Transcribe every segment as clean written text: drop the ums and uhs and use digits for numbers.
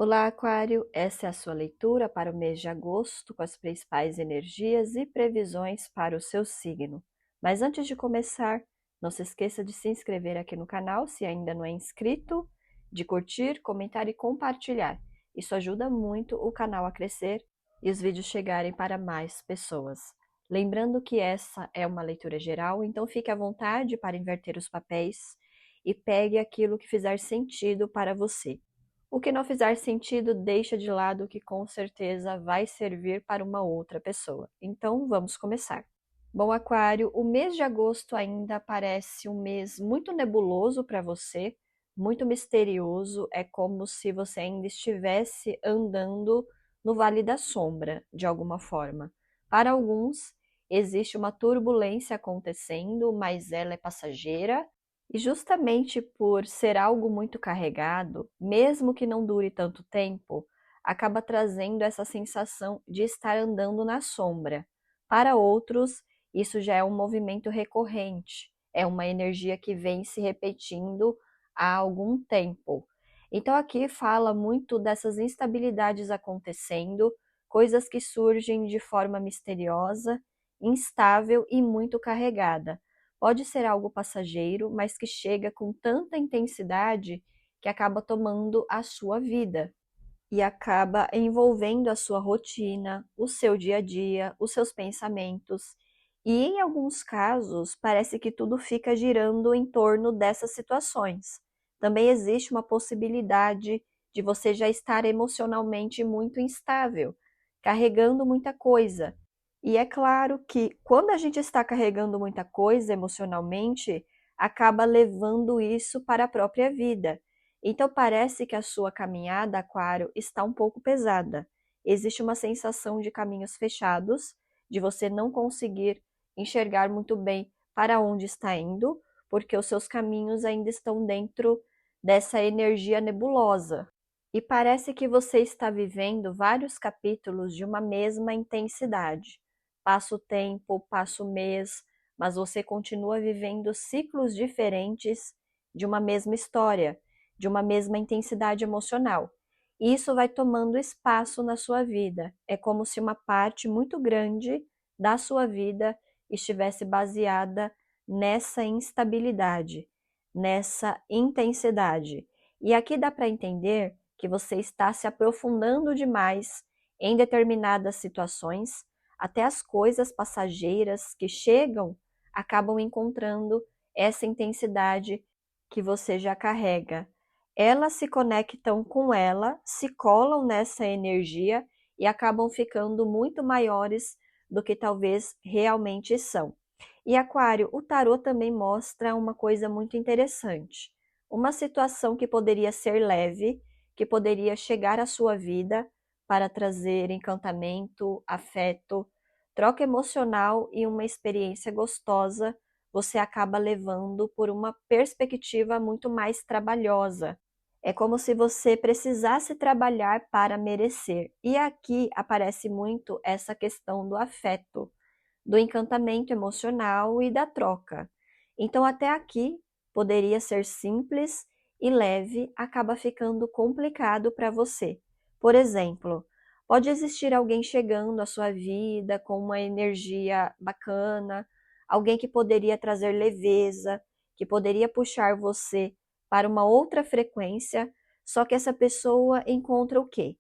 Olá, Aquário! Essa é a sua leitura para o mês de agosto, com as principais energias e previsões para o seu signo. Mas antes de começar, não se esqueça de se inscrever aqui no canal se ainda não é inscrito, de curtir, comentar e compartilhar. Isso ajuda muito o canal a crescer e os vídeos chegarem para mais pessoas. Lembrando que essa é uma leitura geral, então fique à vontade para inverter os papéis e pegue aquilo que fizer sentido para você. O que não fizer sentido, deixa de lado, que com certeza vai servir para uma outra pessoa. Então, vamos começar. Bom, Aquário, o mês de agosto ainda parece um mês muito nebuloso para você, muito misterioso. É como se você ainda estivesse andando no Vale da Sombra, de alguma forma. Para alguns, existe uma turbulência acontecendo, mas ela é passageira. E justamente por ser algo muito carregado, mesmo que não dure tanto tempo, acaba trazendo essa sensação de estar andando na sombra. Para outros, isso já é um movimento recorrente, é uma energia que vem se repetindo há algum tempo. Então aqui fala muito dessas instabilidades acontecendo, coisas que surgem de forma misteriosa, instável e muito carregada. Pode ser algo passageiro, mas que chega com tanta intensidade que acaba tomando a sua vida e acaba envolvendo a sua rotina, o seu dia a dia, os seus pensamentos. E em alguns casos, parece que tudo fica girando em torno dessas situações. Também existe uma possibilidade de você já estar emocionalmente muito instável, carregando muita coisa. E é claro que quando a gente está carregando muita coisa emocionalmente, acaba levando isso para a própria vida. Então parece que a sua caminhada, Aquário, está um pouco pesada. Existe uma sensação de caminhos fechados, de você não conseguir enxergar muito bem para onde está indo, porque os seus caminhos ainda estão dentro dessa energia nebulosa. E parece que você está vivendo vários capítulos de uma mesma intensidade. Passa o tempo, passa o mês, mas você continua vivendo ciclos diferentes de uma mesma história, de uma mesma intensidade emocional. E isso vai tomando espaço na sua vida. É como se uma parte muito grande da sua vida estivesse baseada nessa instabilidade, nessa intensidade. E aqui dá para entender que você está se aprofundando demais em determinadas situações, até as coisas passageiras que chegam acabam encontrando essa intensidade que você já carrega. Elas se conectam com ela, se colam nessa energia e acabam ficando muito maiores do que talvez realmente são. E Aquário, o tarô também mostra uma coisa muito interessante. Uma situação que poderia ser leve, que poderia chegar à sua vida para trazer encantamento, afeto, troca emocional e uma experiência gostosa, você acaba levando por uma perspectiva muito mais trabalhosa. É como se você precisasse trabalhar para merecer. E aqui aparece muito essa questão do afeto, do encantamento emocional e da troca. Então, até aqui poderia ser simples e leve, acaba ficando complicado para você. Por exemplo, pode existir alguém chegando à sua vida com uma energia bacana, alguém que poderia trazer leveza, que poderia puxar você para uma outra frequência, só que essa pessoa encontra o quê?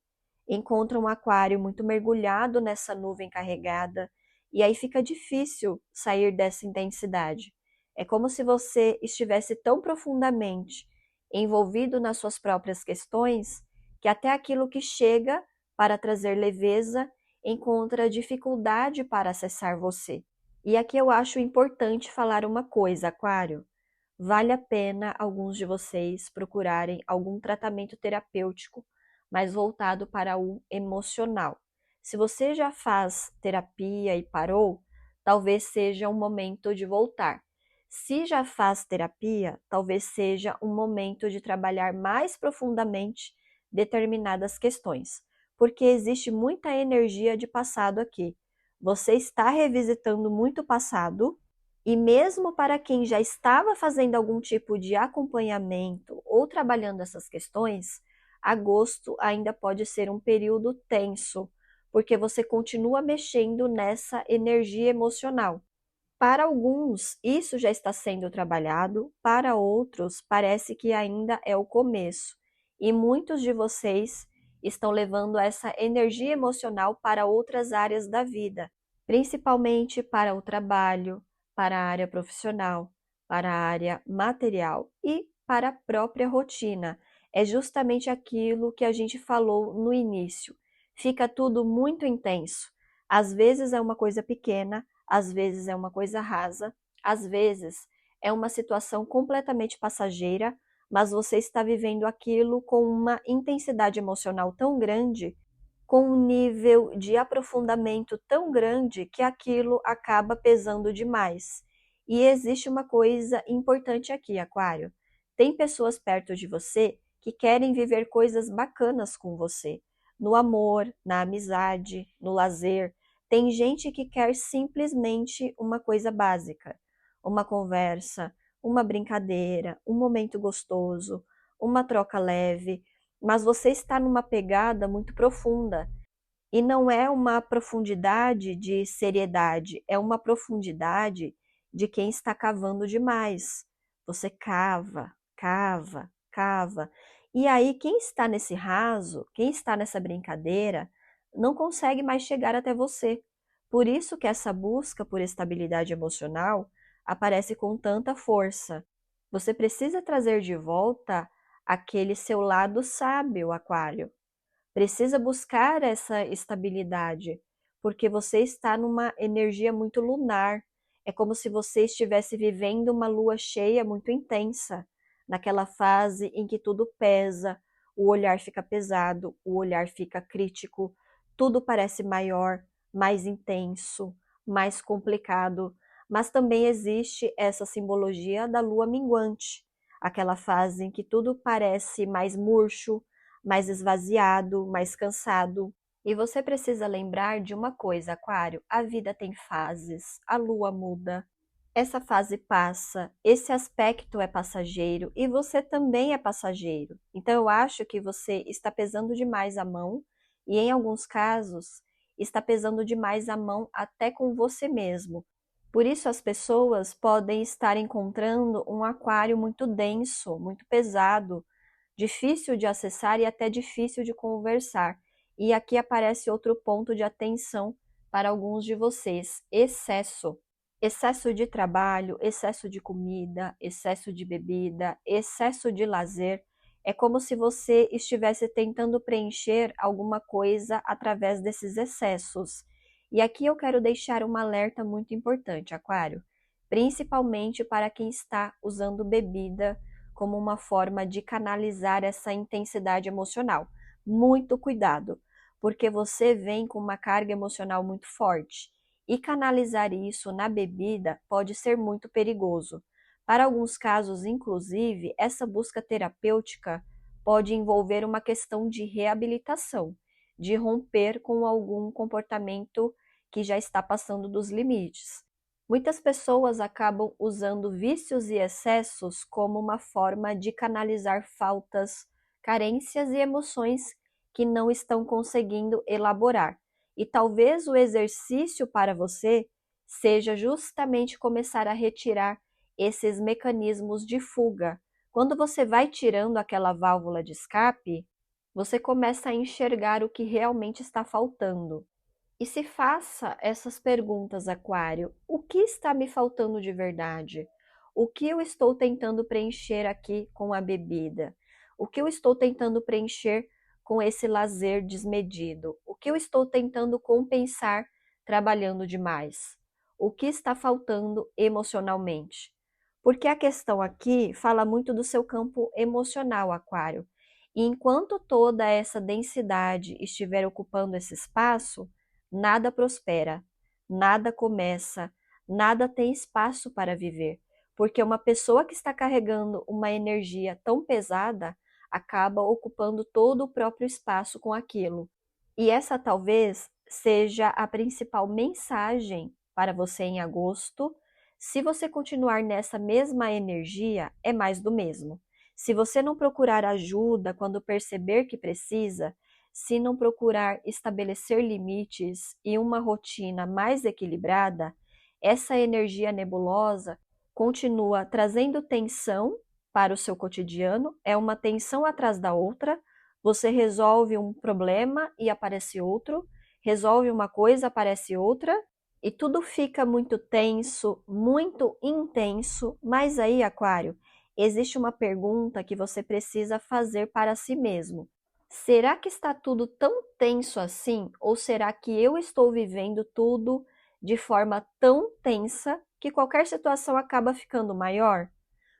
Encontra um aquário muito mergulhado nessa nuvem carregada, e aí fica difícil sair dessa intensidade. É como se você estivesse tão profundamente envolvido nas suas próprias questões que até aquilo que chega para trazer leveza encontra dificuldade para acessar você. E aqui eu acho importante falar uma coisa, Aquário. Vale a pena alguns de vocês procurarem algum tratamento terapêutico mais voltado para o emocional. Se você já faz terapia e parou, talvez seja um momento de voltar. Se já faz terapia, talvez seja um momento de trabalhar mais profundamente determinadas questões, porque existe muita energia de passado aqui. Você está revisitando muito passado, e mesmo para quem já estava fazendo algum tipo de acompanhamento ou trabalhando essas questões, agosto ainda pode ser um período tenso, porque você continua mexendo nessa energia emocional. Para alguns, isso já está sendo trabalhado, para outros, parece que ainda é o começo. E muitos de vocês estão levando essa energia emocional para outras áreas da vida, principalmente para o trabalho, para a área profissional, para a área material e para a própria rotina. É justamente aquilo que a gente falou no início. Fica tudo muito intenso. Às vezes é uma coisa pequena, às vezes é uma coisa rasa, às vezes é uma situação completamente passageira, mas você está vivendo aquilo com uma intensidade emocional tão grande, com um nível de aprofundamento tão grande que aquilo acaba pesando demais. E existe uma coisa importante aqui, Aquário. Tem pessoas perto de você que querem viver coisas bacanas com você, no amor, na amizade, no lazer. Tem gente que quer simplesmente uma coisa básica, uma conversa, uma brincadeira, um momento gostoso, uma troca leve, mas você está numa pegada muito profunda. E não é uma profundidade de seriedade, é uma profundidade de quem está cavando demais. Você cava, cava, cava. E aí, quem está nesse raso, quem está nessa brincadeira, não consegue mais chegar até você. Por isso que essa busca por estabilidade emocional aparece com tanta força. Você precisa trazer de volta aquele seu lado sábio, Aquário. Precisa buscar essa estabilidade, porque você está numa energia muito lunar. É como se você estivesse vivendo uma lua cheia muito intensa, naquela fase em que tudo pesa, o olhar fica pesado, o olhar fica crítico, tudo parece maior, mais intenso, mais complicado. Mas também existe essa simbologia da lua minguante, aquela fase em que tudo parece mais murcho, mais esvaziado, mais cansado. E você precisa lembrar de uma coisa, Aquário: a vida tem fases, a lua muda, essa fase passa, esse aspecto é passageiro e você também é passageiro. Então eu acho que você está pesando demais a mão e em alguns casos está pesando demais a mão até com você mesmo. Por isso as pessoas podem estar encontrando um aquário muito denso, muito pesado, difícil de acessar e até difícil de conversar. E aqui aparece outro ponto de atenção para alguns de vocês: excesso. Excesso de trabalho, excesso de comida, excesso de bebida, excesso de lazer. É como se você estivesse tentando preencher alguma coisa através desses excessos. E aqui eu quero deixar um alerta muito importante, Aquário, principalmente para quem está usando bebida como uma forma de canalizar essa intensidade emocional. Muito cuidado, porque você vem com uma carga emocional muito forte e canalizar isso na bebida pode ser muito perigoso. Para alguns casos, inclusive, essa busca terapêutica pode envolver uma questão de reabilitação, de romper com algum comportamento que já está passando dos limites. Muitas pessoas acabam usando vícios e excessos como uma forma de canalizar faltas, carências e emoções que não estão conseguindo elaborar. E talvez o exercício para você seja justamente começar a retirar esses mecanismos de fuga. Quando você vai tirando aquela válvula de escape, você começa a enxergar o que realmente está faltando. E se faça essas perguntas, Aquário: o que está me faltando de verdade? O que eu estou tentando preencher aqui com a bebida? O que eu estou tentando preencher com esse lazer desmedido? O que eu estou tentando compensar trabalhando demais? O que está faltando emocionalmente? Porque a questão aqui fala muito do seu campo emocional, Aquário. E enquanto toda essa densidade estiver ocupando esse espaço, nada prospera, nada começa, nada tem espaço para viver, porque uma pessoa que está carregando uma energia tão pesada acaba ocupando todo o próprio espaço com aquilo. E essa talvez seja a principal mensagem para você em agosto. Se você continuar nessa mesma energia, é mais do mesmo. Se você não procurar ajuda quando perceber que precisa, se não procurar estabelecer limites e uma rotina mais equilibrada, essa energia nebulosa continua trazendo tensão para o seu cotidiano, é uma tensão atrás da outra. Você resolve um problema e aparece outro, resolve uma coisa, aparece outra, e tudo fica muito tenso, muito intenso. Mas aí, Aquário, existe uma pergunta que você precisa fazer para si mesmo. Será que está tudo tão tenso assim? Ou será que eu estou vivendo tudo de forma tão tensa que qualquer situação acaba ficando maior?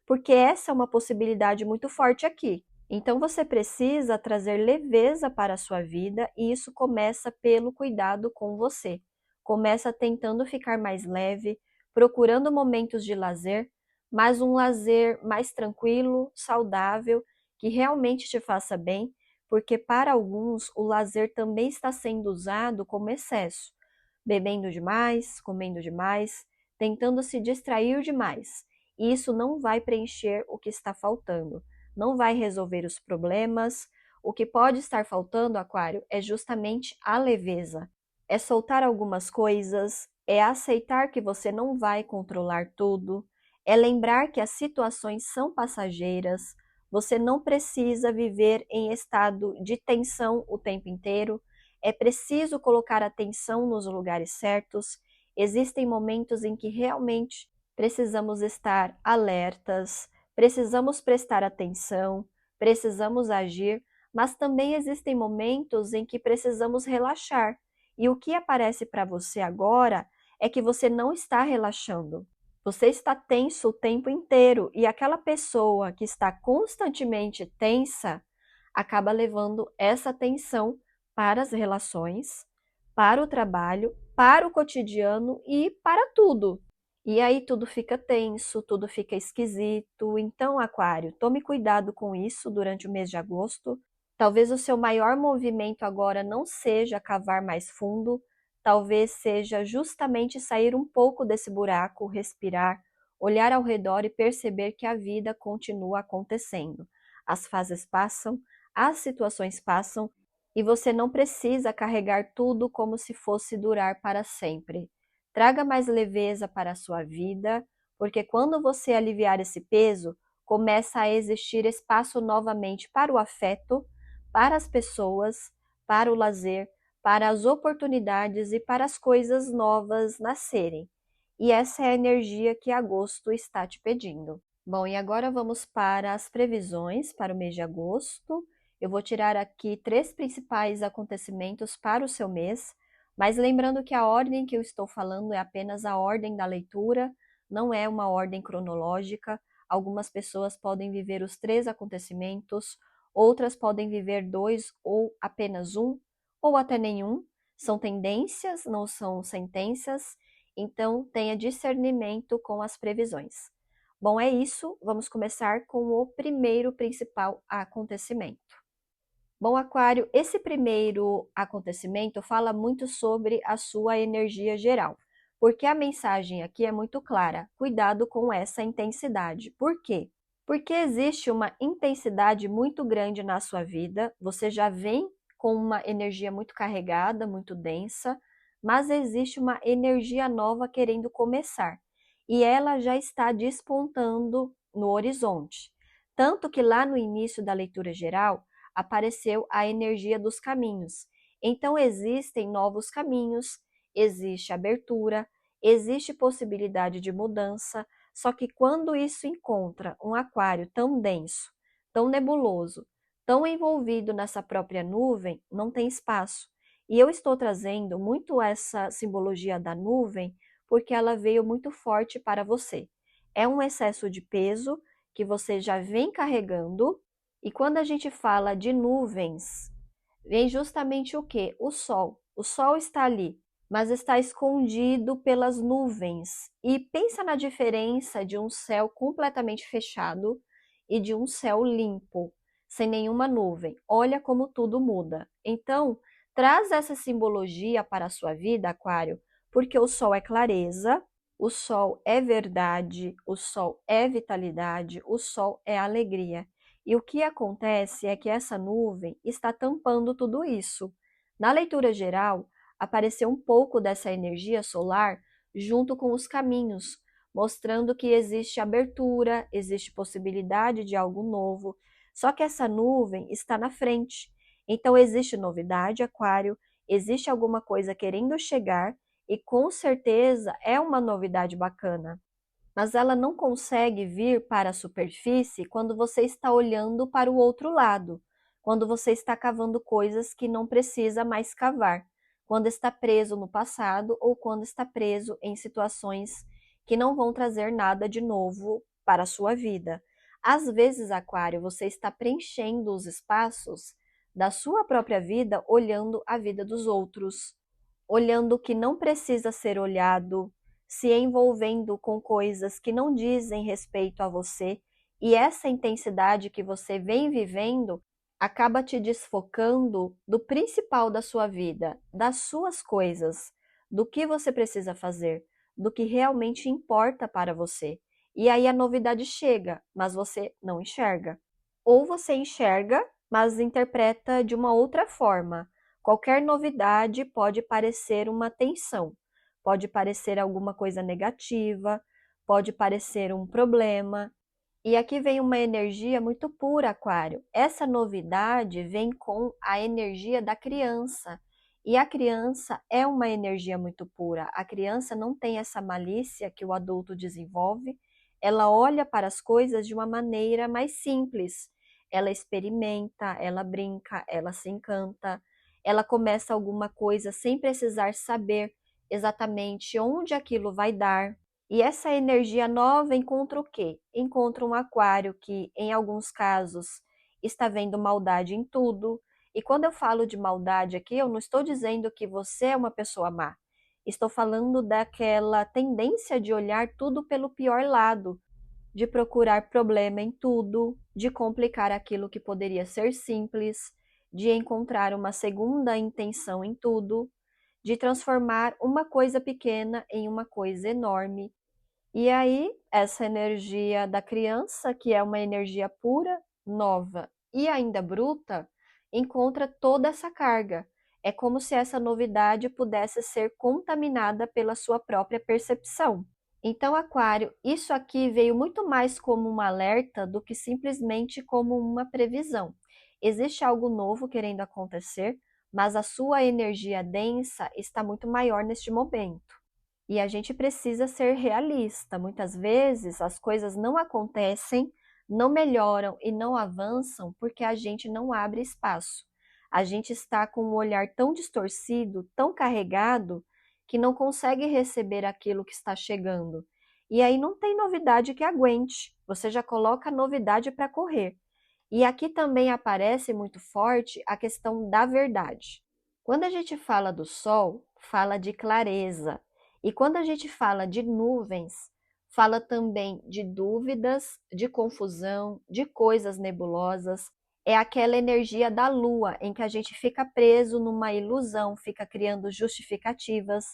Porque essa é uma possibilidade muito forte aqui. Então você precisa trazer leveza para a sua vida e isso começa pelo cuidado com você. Começa tentando ficar mais leve, procurando momentos de lazer, mas um lazer mais tranquilo, saudável, que realmente te faça bem, porque para alguns o lazer também está sendo usado como excesso, bebendo demais, comendo demais, tentando se distrair demais. E isso não vai preencher o que está faltando, não vai resolver os problemas. O que pode estar faltando, Aquário, é justamente a leveza. É soltar algumas coisas, é aceitar que você não vai controlar tudo, é lembrar que as situações são passageiras, você não precisa viver em estado de tensão o tempo inteiro, é preciso colocar atenção nos lugares certos. Existem momentos em que realmente precisamos estar alertas, precisamos prestar atenção, precisamos agir, mas também existem momentos em que precisamos relaxar. E o que aparece para você agora é que você não está relaxando. Você está tenso o tempo inteiro e aquela pessoa que está constantemente tensa acaba levando essa tensão para as relações, para o trabalho, para o cotidiano e para tudo. E aí tudo fica tenso, tudo fica esquisito. Então, Aquário, tome cuidado com isso durante o mês de agosto. Talvez o seu maior movimento agora não seja cavar mais fundo, talvez seja justamente sair um pouco desse buraco, respirar, olhar ao redor e perceber que a vida continua acontecendo. As fases passam, as situações passam e você não precisa carregar tudo como se fosse durar para sempre. Traga mais leveza para a sua vida, porque quando você aliviar esse peso, começa a existir espaço novamente para o afeto, para as pessoas, para o lazer, para as oportunidades e para as coisas novas nascerem. E essa é a energia que agosto está te pedindo. Bom, e agora vamos para as previsões para o mês de agosto. Eu vou tirar aqui 3 principais acontecimentos para o seu mês, mas lembrando que a ordem que eu estou falando é apenas a ordem da leitura, não é uma ordem cronológica. Algumas pessoas podem viver os 3 acontecimentos, outras podem viver 2 ou apenas um, ou até nenhum. São tendências, não são sentenças, então tenha discernimento com as previsões. Bom, é isso. Vamos começar com o primeiro principal acontecimento. Bom, Aquário, esse primeiro acontecimento fala muito sobre a sua energia geral, porque a mensagem aqui é muito clara. Cuidado com essa intensidade. Por quê? Porque existe uma intensidade muito grande na sua vida, você já vem com uma energia muito carregada, muito densa, mas existe uma energia nova querendo começar e ela já está despontando no horizonte. Tanto que lá no início da leitura geral apareceu a energia dos caminhos. Então existem novos caminhos, existe abertura, existe possibilidade de mudança, só que quando isso encontra um aquário tão denso, tão nebuloso, tão envolvido nessa própria nuvem, não tem espaço. E eu estou trazendo muito essa simbologia da nuvem porque ela veio muito forte para você. É um excesso de peso que você já vem carregando, e quando a gente fala de nuvens, vem justamente o quê? O sol. O sol está ali, mas está escondido pelas nuvens. E pensa na diferença de um céu completamente fechado e de um céu limpo, sem nenhuma nuvem. Olha como tudo muda. Então, traz essa simbologia para a sua vida, Aquário, porque o sol é clareza, o sol é verdade, o sol é vitalidade, o sol é alegria. E o que acontece é que essa nuvem está tampando tudo isso. Na leitura geral, apareceu um pouco dessa energia solar junto com os caminhos, mostrando que existe abertura, existe possibilidade de algo novo, só que essa nuvem está na frente. Então existe novidade, Aquário, existe alguma coisa querendo chegar e com certeza é uma novidade bacana. Mas ela não consegue vir para a superfície quando você está olhando para o outro lado, quando você está cavando coisas que não precisa mais cavar, quando está preso no passado ou quando está preso em situações que não vão trazer nada de novo para a sua vida. Às vezes, Aquário, você está preenchendo os espaços da sua própria vida olhando a vida dos outros, olhando o que não precisa ser olhado, se envolvendo com coisas que não dizem respeito a você, e essa intensidade que você vem vivendo acaba te desfocando do principal da sua vida, das suas coisas, do que você precisa fazer, do que realmente importa para você. E aí a novidade chega, mas você não enxerga. Ou você enxerga, mas interpreta de uma outra forma. Qualquer novidade pode parecer uma tensão, pode parecer alguma coisa negativa, pode parecer um problema. E aqui vem uma energia muito pura, Aquário. Essa novidade vem com a energia da criança. E a criança é uma energia muito pura. A criança não tem essa malícia que o adulto desenvolve. Ela olha para as coisas de uma maneira mais simples. Ela experimenta, ela brinca, ela se encanta. Ela começa alguma coisa sem precisar saber exatamente onde aquilo vai dar. E essa energia nova encontra o quê? Encontra um aquário que, em alguns casos, está vendo maldade em tudo. E quando eu falo de maldade aqui, eu não estou dizendo que você é uma pessoa má. Estou falando daquela tendência de olhar tudo pelo pior lado, de procurar problema em tudo, de complicar aquilo que poderia ser simples, de encontrar uma segunda intenção em tudo, de transformar uma coisa pequena em uma coisa enorme. E aí, essa energia da criança, que é uma energia pura, nova e ainda bruta, encontra toda essa carga. É como se essa novidade pudesse ser contaminada pela sua própria percepção. Então, Aquário, isso aqui veio muito mais como um alerta do que simplesmente como uma previsão. Existe algo novo querendo acontecer, mas a sua energia densa está muito maior neste momento. E a gente precisa ser realista. Muitas vezes as coisas não acontecem, não melhoram e não avançam porque a gente não abre espaço. A gente está com um olhar tão distorcido, tão carregado, que não consegue receber aquilo que está chegando. E aí não tem novidade que aguente. Você já coloca a novidade para correr. E aqui também aparece muito forte a questão da verdade. Quando a gente fala do sol, fala de clareza. E quando a gente fala de nuvens, fala também de dúvidas, de confusão, de coisas nebulosas. É aquela energia da lua em que a gente fica preso numa ilusão, fica criando justificativas,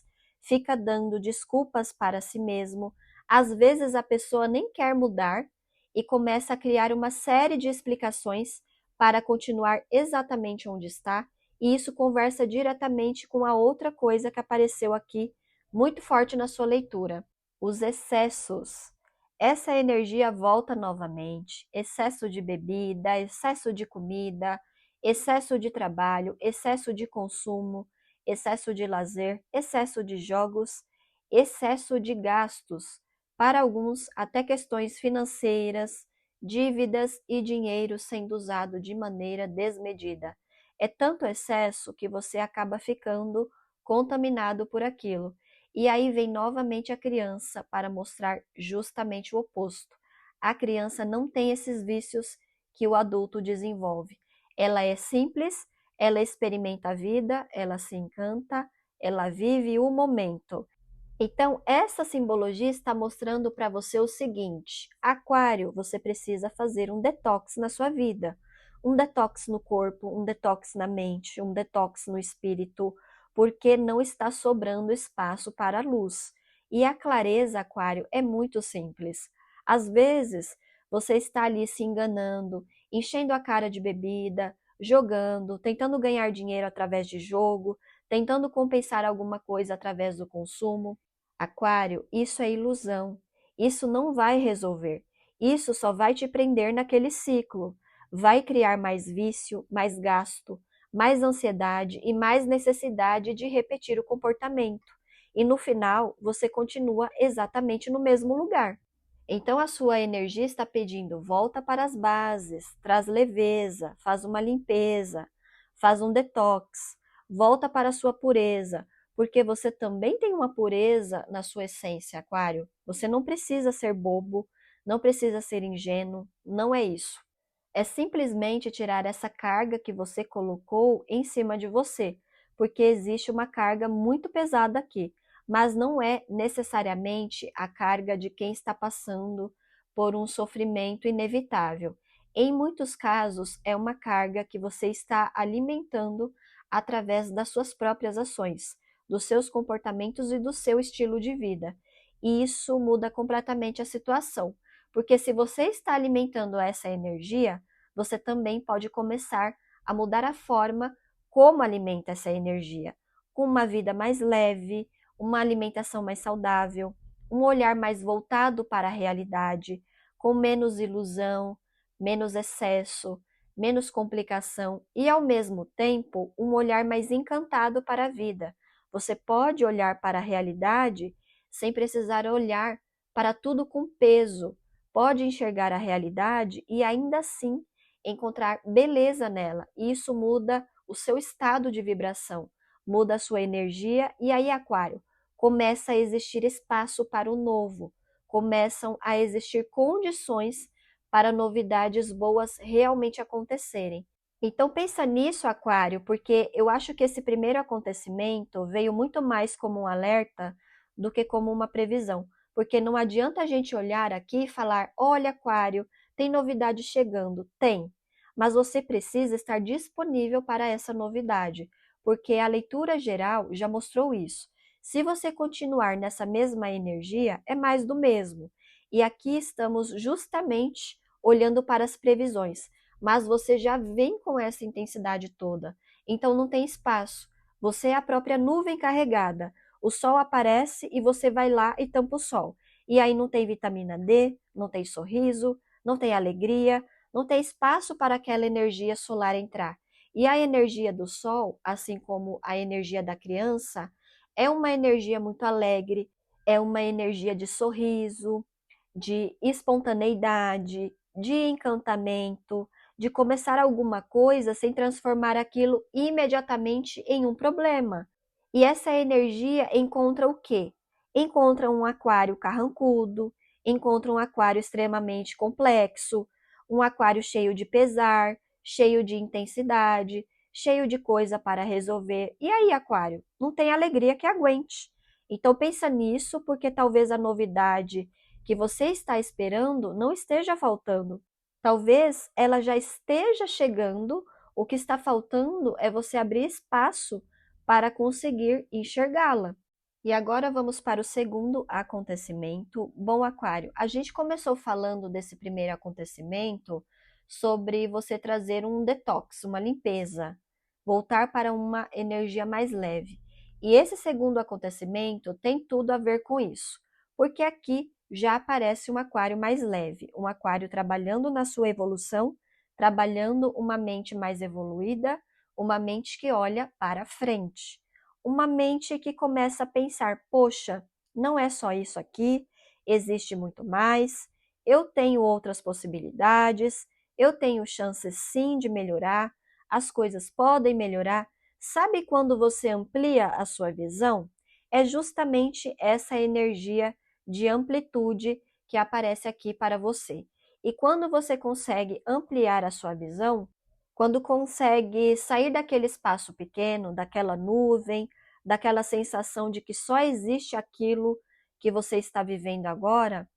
fica dando desculpas para si mesmo. Às vezes a pessoa nem quer mudar e começa a criar uma série de explicações para continuar exatamente onde está, e isso conversa diretamente com a outra coisa que apareceu aqui muito forte na sua leitura, os excessos. Essa energia volta novamente, excesso de bebida, excesso de comida, excesso de trabalho, excesso de consumo, excesso de lazer, excesso de jogos, excesso de gastos, para alguns até questões financeiras, dívidas e dinheiro sendo usado de maneira desmedida. É tanto excesso que você acaba ficando contaminado por aquilo. E aí vem novamente a criança para mostrar justamente o oposto. A criança não tem esses vícios que o adulto desenvolve. Ela é simples, ela experimenta a vida, ela se encanta, ela vive o momento. Então, essa simbologia está mostrando para você o seguinte: Aquário, você precisa fazer um detox na sua vida. Um detox no corpo, um detox na mente, um detox no espírito, porque não está sobrando espaço para a luz. E a clareza, Aquário, é muito simples. Às vezes, você está ali se enganando enchendo a cara de bebida, jogando, tentando ganhar dinheiro através de jogo, tentando compensar alguma coisa através do consumo. Aquário, isso é ilusão. Isso não vai resolver. Isso só vai te prender naquele ciclo. Vai criar mais vício, mais gasto, mais ansiedade e mais necessidade de repetir o comportamento. E no final, você continua exatamente no mesmo lugar. Então a sua energia está pedindo volta para as bases, traz leveza, faz uma limpeza, faz um detox, volta para a sua pureza, porque você também tem uma pureza na sua essência, Aquário. Você não precisa ser bobo, não precisa ser ingênuo, não é isso. É simplesmente tirar essa carga que você colocou em cima de você, porque existe uma carga muito pesada aqui, mas não é necessariamente a carga de quem está passando por um sofrimento inevitável. Em muitos casos, é uma carga que você está alimentando através das suas próprias ações, dos seus comportamentos e do seu estilo de vida. E isso muda completamente a situação, porque se você está alimentando essa energia, você também pode começar a mudar a forma como alimenta essa energia, com uma vida mais leve, uma alimentação mais saudável, um olhar mais voltado para a realidade, com menos ilusão, menos excesso, menos complicação e, ao mesmo tempo, um olhar mais encantado para a vida. Você pode olhar para a realidade sem precisar olhar para tudo com peso. Pode enxergar a realidade e ainda assim encontrar beleza nela. E isso muda o seu estado de vibração, muda a sua energia e aí, Aquário, começa a existir espaço para o novo, começam a existir condições para novidades boas realmente acontecerem. Então pensa nisso, Aquário, porque eu acho que esse primeiro acontecimento veio muito mais como um alerta do que como uma previsão, porque não adianta a gente olhar aqui e falar, olha, Aquário, tem novidade chegando. Tem, mas você precisa estar disponível para essa novidade, porque a leitura geral já mostrou isso. Se você continuar nessa mesma energia, é mais do mesmo. E aqui estamos justamente olhando para as previsões, mas você já vem com essa intensidade toda, então não tem espaço. Você é a própria nuvem carregada. O sol aparece e você vai lá e tampa o sol. E aí não tem vitamina D, não tem sorriso, não tem alegria, não tem espaço para aquela energia solar entrar. E a energia do sol, assim como a energia da criança, é uma energia muito alegre, é uma energia de sorriso, de espontaneidade, de encantamento, de começar alguma coisa sem transformar aquilo imediatamente em um problema. E essa energia encontra o quê? Encontra um aquário carrancudo, encontra um aquário extremamente complexo, um aquário cheio de pesar, cheio de intensidade, cheio de coisa para resolver. E aí, aquário, não tem alegria que aguente. Então pensa nisso, porque talvez a novidade que você está esperando não esteja faltando. Talvez ela já esteja chegando, o que está faltando é você abrir espaço para conseguir enxergá-la. E agora vamos para o segundo acontecimento. Bom, Aquário, a gente começou falando desse primeiro acontecimento sobre você trazer um detox, uma limpeza, voltar para uma energia mais leve. E esse segundo acontecimento tem tudo a ver com isso, porque aqui já aparece um aquário mais leve, um aquário trabalhando na sua evolução, trabalhando uma mente mais evoluída, uma mente que olha para frente, uma mente que começa a pensar, poxa, não é só isso aqui, existe muito mais, eu tenho outras possibilidades, eu tenho chances sim de melhorar, as coisas podem melhorar. Sabe quando você amplia a sua visão? É justamente essa energia de amplitude que aparece aqui para você. E quando você consegue ampliar a sua visão, quando consegue sair daquele espaço pequeno, daquela nuvem, daquela sensação de que só existe aquilo que você está vivendo agora,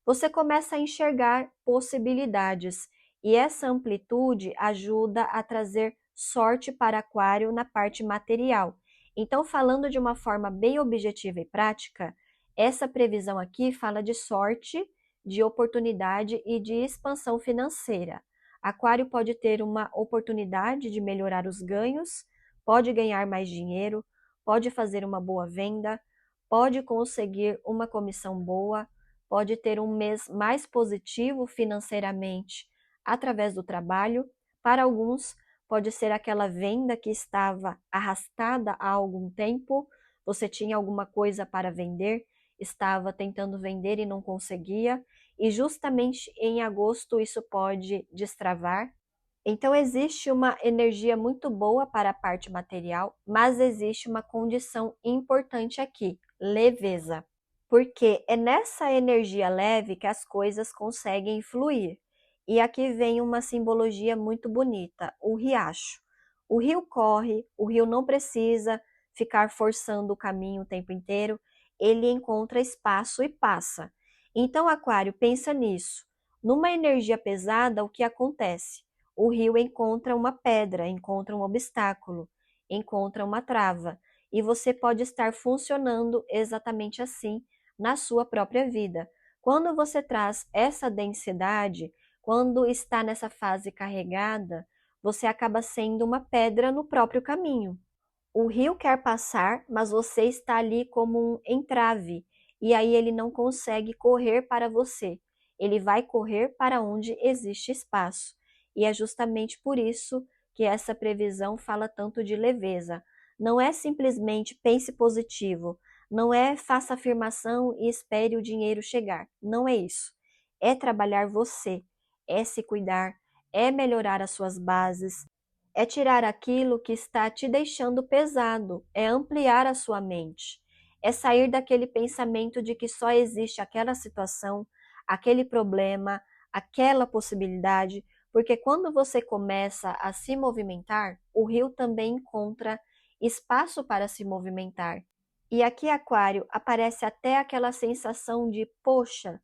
você começa a enxergar possibilidades. E essa amplitude ajuda a trazer sorte para Aquário na parte material. Então, falando de uma forma bem objetiva e prática, essa previsão aqui fala de sorte, de oportunidade e de expansão financeira. Aquário pode ter uma oportunidade de melhorar os ganhos, pode ganhar mais dinheiro, pode fazer uma boa venda, pode conseguir uma comissão boa, pode ter um mês mais positivo financeiramente através do trabalho. Para alguns, pode ser aquela venda que estava arrastada há algum tempo, você tinha alguma coisa para vender, estava tentando vender e não conseguia, e justamente em agosto isso pode destravar. Então existe uma energia muito boa para a parte material, mas existe uma condição importante aqui: leveza. Porque é nessa energia leve que as coisas conseguem fluir. E aqui vem uma simbologia muito bonita: o riacho. O rio corre, o rio não precisa ficar forçando o caminho o tempo inteiro, ele encontra espaço e passa. Então, Aquário, pensa nisso. Numa energia pesada, o que acontece? O rio encontra uma pedra, encontra um obstáculo, encontra uma trava, e você pode estar funcionando exatamente assim na sua própria vida. Quando você traz essa densidade, quando está nessa fase carregada, você acaba sendo uma pedra no próprio caminho. O rio quer passar, mas você está ali como um entrave, e aí ele não consegue correr para você. Ele vai correr para onde existe espaço. E é justamente por isso que essa previsão fala tanto de leveza. Não é simplesmente pense positivo, não é faça afirmação e espere o dinheiro chegar. Não é isso. É trabalhar você, é se cuidar, é melhorar as suas bases, é tirar aquilo que está te deixando pesado, é ampliar a sua mente, é sair daquele pensamento de que só existe aquela situação, aquele problema, aquela possibilidade, porque quando você começa a se movimentar, o rio também encontra espaço para se movimentar. E aqui, Aquário, aparece até aquela sensação de, poxa,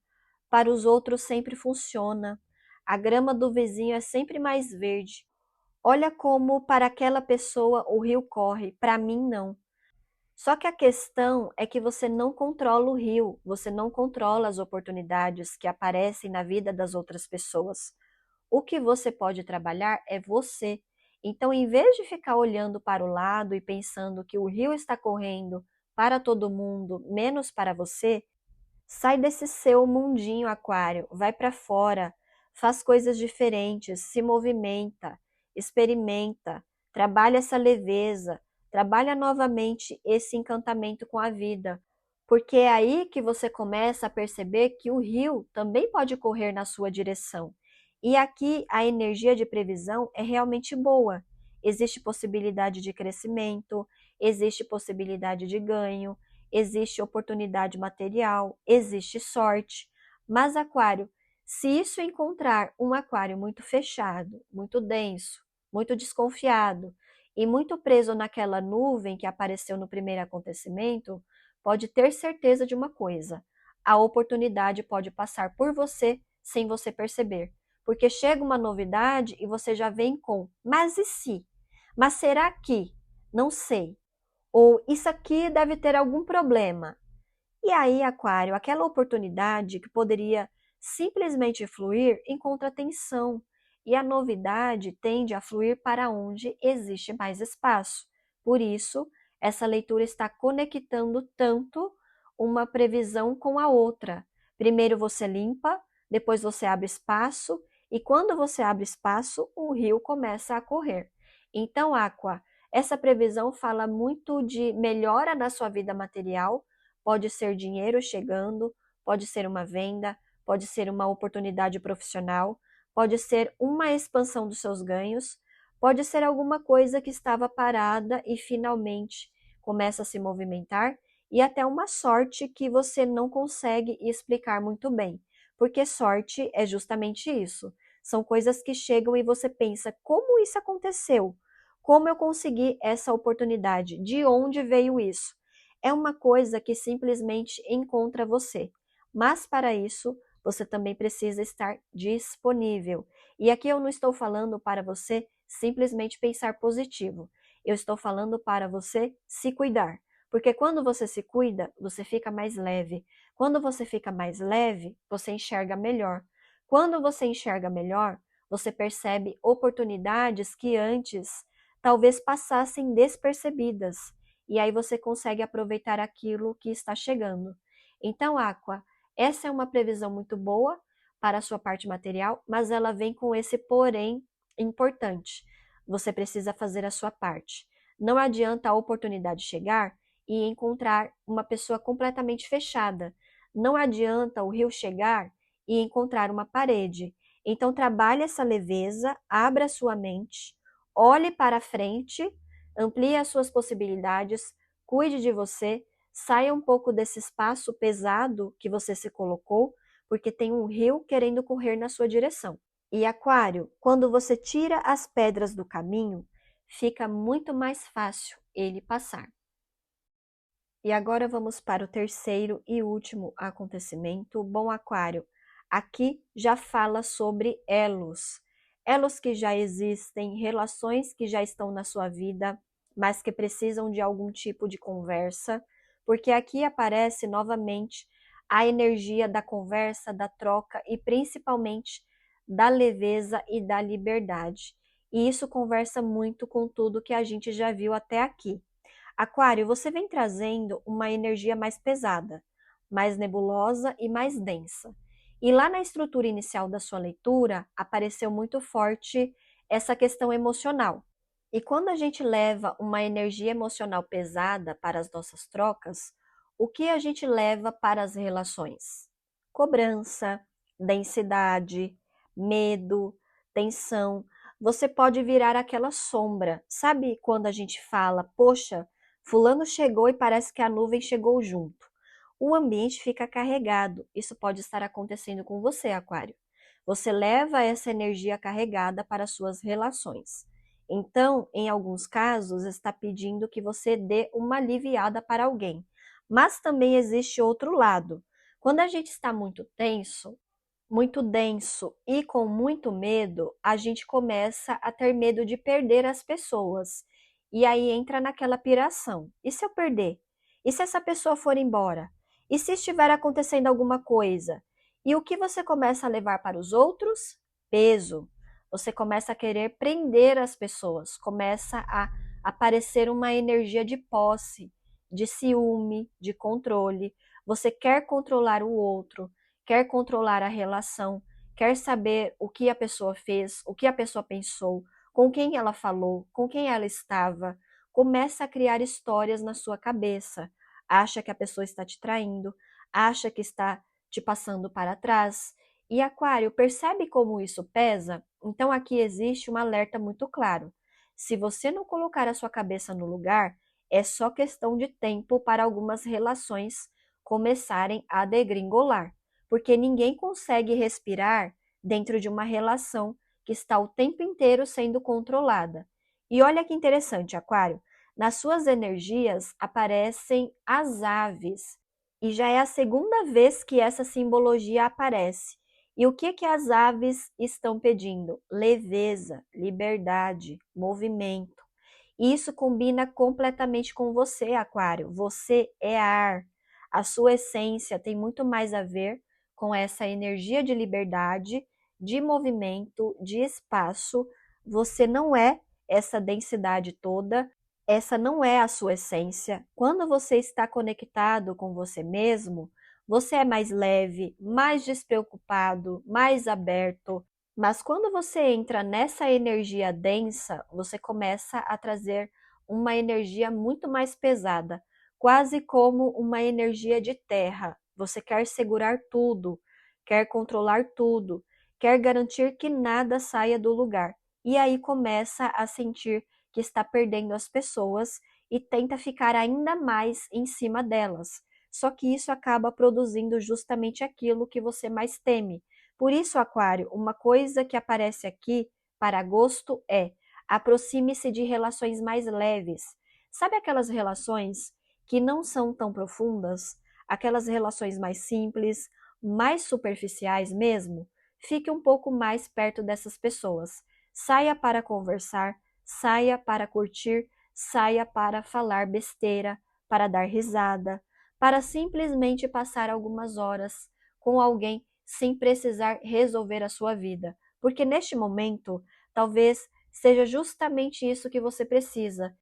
para os outros sempre funciona, a grama do vizinho é sempre mais verde. Olha como para aquela pessoa o rio corre, para mim não. Só que a questão é que você não controla o rio, você não controla as oportunidades que aparecem na vida das outras pessoas. O que você pode trabalhar é você. Então, em vez de ficar olhando para o lado e pensando que o rio está correndo para todo mundo, menos para você, sai desse seu mundinho, Aquário, vai para fora, faz coisas diferentes, se movimenta, experimenta, trabalha essa leveza, trabalha novamente esse encantamento com a vida, porque é aí que você começa a perceber que o rio também pode correr na sua direção. E aqui a energia de previsão é realmente boa. Existe possibilidade de crescimento, existe possibilidade de ganho, existe oportunidade material, existe sorte. Mas, Aquário, se isso encontrar um aquário muito fechado, muito denso, muito desconfiado e muito preso naquela nuvem que apareceu no primeiro acontecimento, pode ter certeza de uma coisa: a oportunidade pode passar por você sem você perceber. Porque chega uma novidade e você já vem com, mas e se? Mas será que? Não sei. Ou isso aqui deve ter algum problema. E aí, Aquário, aquela oportunidade que poderia simplesmente fluir encontra tensão, e a novidade tende a fluir para onde existe mais espaço. Por isso, essa leitura está conectando tanto uma previsão com a outra. Primeiro você limpa, depois você abre espaço, e quando você abre espaço, o rio começa a correr. Então, Aqua, essa previsão fala muito de melhora na sua vida material. Pode ser dinheiro chegando, pode ser uma venda, pode ser uma oportunidade profissional, pode ser uma expansão dos seus ganhos, pode ser alguma coisa que estava parada e finalmente começa a se movimentar, e até uma sorte que você não consegue explicar muito bem, porque sorte é justamente isso. São coisas que chegam e você pensa: como isso aconteceu? Como eu consegui essa oportunidade? De onde veio isso? É uma coisa que simplesmente encontra você. Mas para isso, você também precisa estar disponível. E aqui eu não estou falando para você simplesmente pensar positivo. Eu estou falando para você se cuidar. Porque quando você se cuida, você fica mais leve. Quando você fica mais leve, você enxerga melhor. Quando você enxerga melhor, você percebe oportunidades que antes talvez passassem despercebidas, e aí você consegue aproveitar aquilo que está chegando. Então, Aqua, essa é uma previsão muito boa para a sua parte material, mas ela vem com esse porém importante. Você precisa fazer a sua parte. Não adianta a oportunidade chegar e encontrar uma pessoa completamente fechada. Não adianta o rio chegar e encontrar uma parede. Então, trabalhe essa leveza, abra sua mente, olhe para frente, amplie as suas possibilidades, cuide de você, saia um pouco desse espaço pesado que você se colocou, porque tem um rio querendo correr na sua direção. E Aquário, quando você tira as pedras do caminho, fica muito mais fácil ele passar. E agora vamos para o terceiro e último acontecimento. Bom, Aquário, aqui já fala sobre elos. Elos que já existem, relações que já estão na sua vida, mas que precisam de algum tipo de conversa, porque aqui aparece novamente a energia da conversa, da troca e principalmente da leveza e da liberdade. E isso conversa muito com tudo que a gente já viu até aqui. Aquário, você vem trazendo uma energia mais pesada, mais nebulosa e mais densa. E lá na estrutura inicial da sua leitura, apareceu muito forte essa questão emocional. E quando a gente leva uma energia emocional pesada para as nossas trocas, o que a gente leva para as relações? Cobrança, densidade, medo, tensão. Você pode virar aquela sombra. Sabe quando a gente fala, poxa, fulano chegou e parece que a nuvem chegou junto. O ambiente fica carregado. Isso pode estar acontecendo com você, Aquário. Você leva essa energia carregada para suas relações. Então, em alguns casos, está pedindo que você dê uma aliviada para alguém. Mas também existe outro lado. Quando a gente está muito tenso, muito denso e com muito medo, a gente começa a ter medo de perder as pessoas. E aí entra naquela piração. E se eu perder? E se essa pessoa for embora? E se estiver acontecendo alguma coisa? E o que você começa a levar para os outros? Peso. Você começa a querer prender as pessoas, começa a aparecer uma energia de posse, de ciúme, de controle. Você quer controlar o outro, quer controlar a relação, quer saber o que a pessoa fez, o que a pessoa pensou, com quem ela falou, com quem ela estava. Começa a criar histórias na sua cabeça. Acha que a pessoa está te traindo, acha que está te passando para trás. E Aquário, percebe como isso pesa? Então aqui existe um alerta muito claro. Se você não colocar a sua cabeça no lugar, é só questão de tempo para algumas relações começarem a degringolar, porque ninguém consegue respirar dentro de uma relação que está o tempo inteiro sendo controlada. E olha que interessante, Aquário, nas suas energias aparecem as aves, e já é a segunda vez que essa simbologia aparece. E o que as aves estão pedindo? Leveza, liberdade, movimento. E isso combina completamente com você, Aquário. Você é ar. A sua essência tem muito mais a ver com essa energia de liberdade, de movimento, de espaço. Você não é essa densidade toda, essa não é a sua essência. Quando você está conectado com você mesmo, você é mais leve, mais despreocupado, mais aberto. Mas quando você entra nessa energia densa, você começa a trazer uma energia muito mais pesada, quase como uma energia de terra. Você quer segurar tudo, quer controlar tudo, quer garantir que nada saia do lugar. E aí começa a sentir que está perdendo as pessoas e tenta ficar ainda mais em cima delas. Só que isso acaba produzindo justamente aquilo que você mais teme. Por isso, Aquário, uma coisa que aparece aqui para agosto é: aproxime-se de relações mais leves. Sabe aquelas relações que não são tão profundas? Aquelas relações mais simples, mais superficiais mesmo? Fique um pouco mais perto dessas pessoas. Saia para conversar, saia para curtir, saia para falar besteira, para dar risada, para simplesmente passar algumas horas com alguém sem precisar resolver a sua vida, porque neste momento talvez seja justamente isso que você precisa.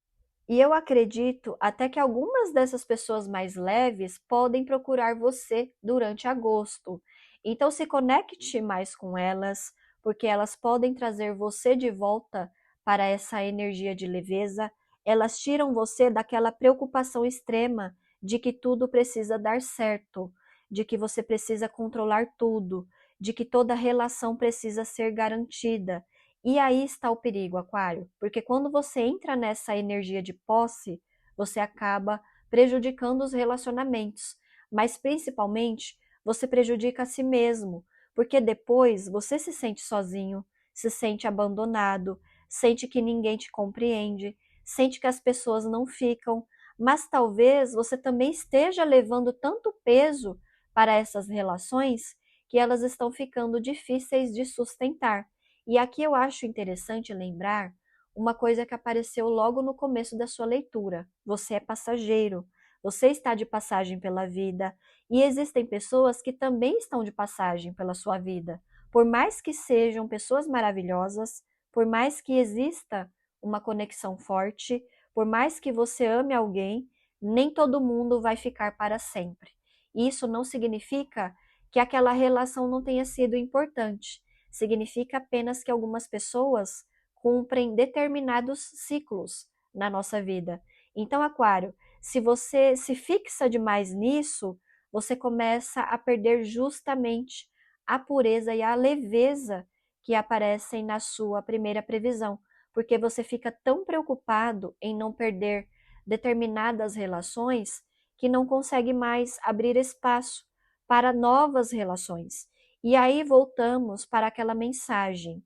E eu acredito até que algumas dessas pessoas mais leves podem procurar você durante agosto. Então se conecte mais com elas, porque elas podem trazer você de volta para essa energia de leveza. Elas tiram você daquela preocupação extrema de que tudo precisa dar certo, de que você precisa controlar tudo, de que toda relação precisa ser garantida. E aí está o perigo, Aquário, porque quando você entra nessa energia de posse, você acaba prejudicando os relacionamentos, mas principalmente você prejudica a si mesmo, porque depois você se sente sozinho, se sente abandonado, sente que ninguém te compreende, sente que as pessoas não ficam, mas talvez você também esteja levando tanto peso para essas relações que elas estão ficando difíceis de sustentar. E aqui eu acho interessante lembrar uma coisa que apareceu logo no começo da sua leitura. Você é passageiro, você está de passagem pela vida e existem pessoas que também estão de passagem pela sua vida. Por mais que sejam pessoas maravilhosas, por mais que exista uma conexão forte, por mais que você ame alguém, nem todo mundo vai ficar para sempre. Isso não significa que aquela relação não tenha sido importante. Significa apenas que algumas pessoas cumprem determinados ciclos na nossa vida. Então, Aquário, se você se fixa demais nisso, você começa a perder justamente a pureza e a leveza que aparecem na sua primeira previsão, porque você fica tão preocupado em não perder determinadas relações que não consegue mais abrir espaço para novas relações. E aí voltamos para aquela mensagem: